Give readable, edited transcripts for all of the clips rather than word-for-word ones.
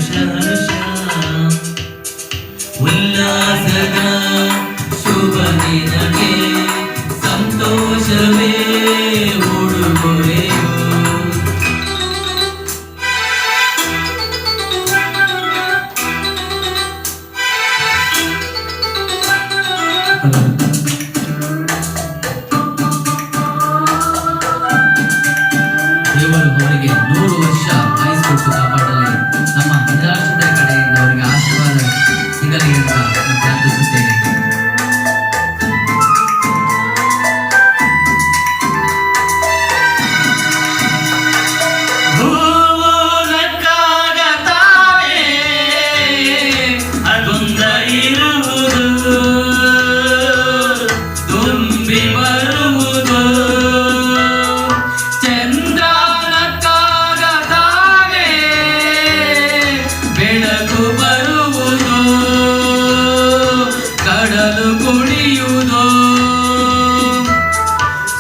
ಹರುಷ ಹರುಷ ಉಲ್ಲಾಸದ ಶುಭ ದಿನಕ್ಕೆ ಸಂತೋಷವೇ ಉಡುಗೊರೆಯು. ದೇವರು ಅವರಿಗೆ 100 ವರ್ಷ ಆಯುಸ್ಕೊಟ್ಟು ಕಾಪಾಡಲಿ. ನಮ್ಮ ನಿರಾಶ್ರಿತರ ಕಡೆಯಿಂದ ಅವರಿಗೆ ಆಶೀರ್ವಾದ ಸಿಗಲಿ ಅಂತ ನಾನು ಪ್ರಾರ್ಥಿಸುತ್ತೇನೆ.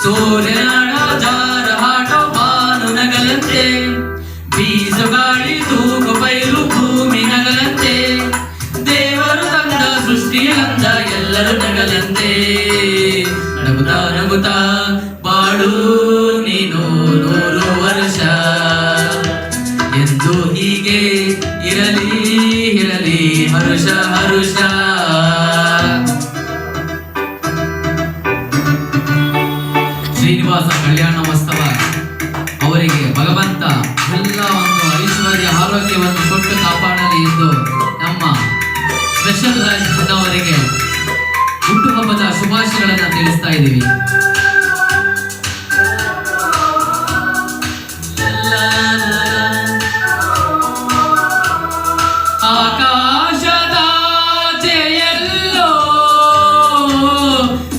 ಸೂರ್ಯನ ಜಾರ ಹಾಟೋ ಬಾನು ನಗಲಂತೆ, ಬೀಸು ಗಾಳಿ ತೂಗು ಬಯಲು ಭೂಮಿ ನಗಲಂತೆ, ದೇವರು ತಂದ ಸೃಷ್ಟಿಯಂದ ಎಲ್ಲರೂ ನಗಲಂತೆ. ನಗುತ್ತಾ ನಗುತ್ತಾ ಬಾಳು ನೀನು 100 ವರ್ಷ ಎಂದು ಹೀಗೆ ಇರಲಿ ಇರಲಿ ಹರುಷ ಹರುಷ. ಶ್ರೀನಿವಾಸ ಕಲ್ಯಾಣ ಮಸ್ತವ ಅವರಿಗೆ ಭಗವಂತ ಎಲ್ಲ ಒಂದು ಐಶ್ವರ್ಯ ಆರೋಗ್ಯವನ್ನು ಕೊಟ್ಟು ಕಾಪಾಡಲಿ ಎಂದು ನಮ್ಮ ಸ್ಪೆಷಲ್ ರಾಜ್ ಅವರಿಗೆ ಹುಟ್ಟುಹಬ್ಬದ ಶುಭಾಶಯಗಳನ್ನು ತಿಳಿಸ್ತಾ ಇದ್ದೀವಿ. ಆಕಾಶದಾಚೆಯೆಲ್ಲೋ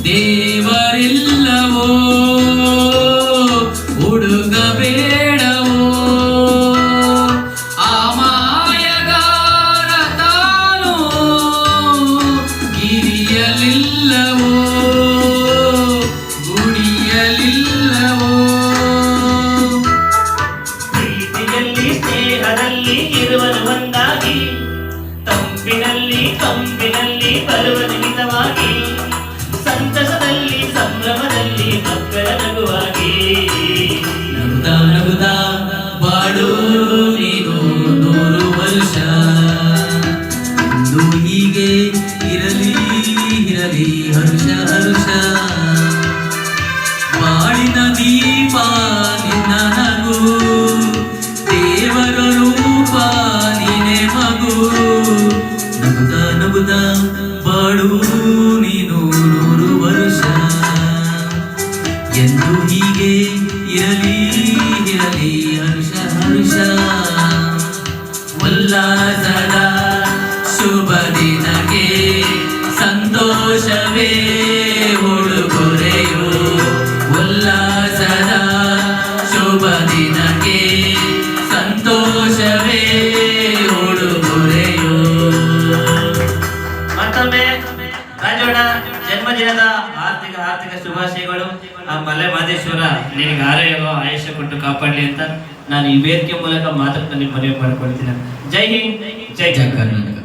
ದೇವರಿಲ್ಲವೋ, ಹುಡುಗಬೇಡವೋ ಆ ಮಾಯಗಾರ ತಾನು ಗಿರಿಯಲಿಲ್ಲವೋ ಗುಡಿಯಲಿಲ್ಲವೋ. ಪ್ರೀತಿಯಲ್ಲಿ ಸ್ನೇಹದಲ್ಲಿ ಇರುವನು ಒಂದಾಗಿ, ತಂಪಿನಲ್ಲಿ ಕಂಪಿನಲ್ಲಿ ಬರುವನು ಹಿತವಾಗಿ, ಸಂತಸದಲ್ಲಿ ಸಂಭ್ರಮದಲ್ಲಿ ಮಕ್ಕಳ ನಗುವಾಗಿ. ನಗುತ್ತಾ ನಗುತ್ತಾ ಬಾಳು ನೀನು 100 ವರ್ಷ ಎಂದು ಹೀಗೆ ಇರಲಿ ಇರಲಿ ಹರುಷ ಹರುಷ. ಬಾಳಿನ ದೀಪ ನಿನ್ನ ನಗು, ದೇವರ ರೂಪ ನೀನೆ ಮಗು. ನಗುತ್ತಾ ನಗುತ್ತಾ ಬಾಳು ನೀನು 100 ವರ್ಷ ಎಂದು ಹೀಗೆ ಇರಲಿ ಇರಲಿ ಹರುಷ ಹರುಷ. ಉಲ್ಲಾಸದ ಶುಭ ದಿನಕ್ಕೆ ಸಂತೋಷವೇ ಉಡುಗೊರೆಯು. ಉಲ್ಲಾಸದ ಶುಭ ದಿನಕ್ಕೆ ಸಂತೋಷವೇ ಉಡುಗೊರೆಯು. ಮತ್ತೊಮ್ಮೆ ರಾಜೋಣ ಜನ್ಮದಿನದ ಆರ್ಥಿಕ ಶುಭಾಶಯಗಳು. ಆ ಮಲೆ ಮಾದೇಶ್ವರ ನಿನಗೆ ಆಯುಷ್ಯ ಕೊಟ್ಟು ಕಾಪಾಡಲಿ ಅಂತ ನಾನು ಈ ವೇದಿಕೆ ಮೂಲಕ ಮಾತನ್ನು ಮನವಿ ಮಾಡಿಕೊಳ್ತೀನಿ. ಜೈ ಹಿಂದ್, ಜೈ ಕರ್ನಾಟಕ.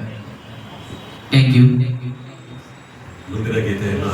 Thank you. ಮುಂದಿನ ಗೀತೆಯನ್ನು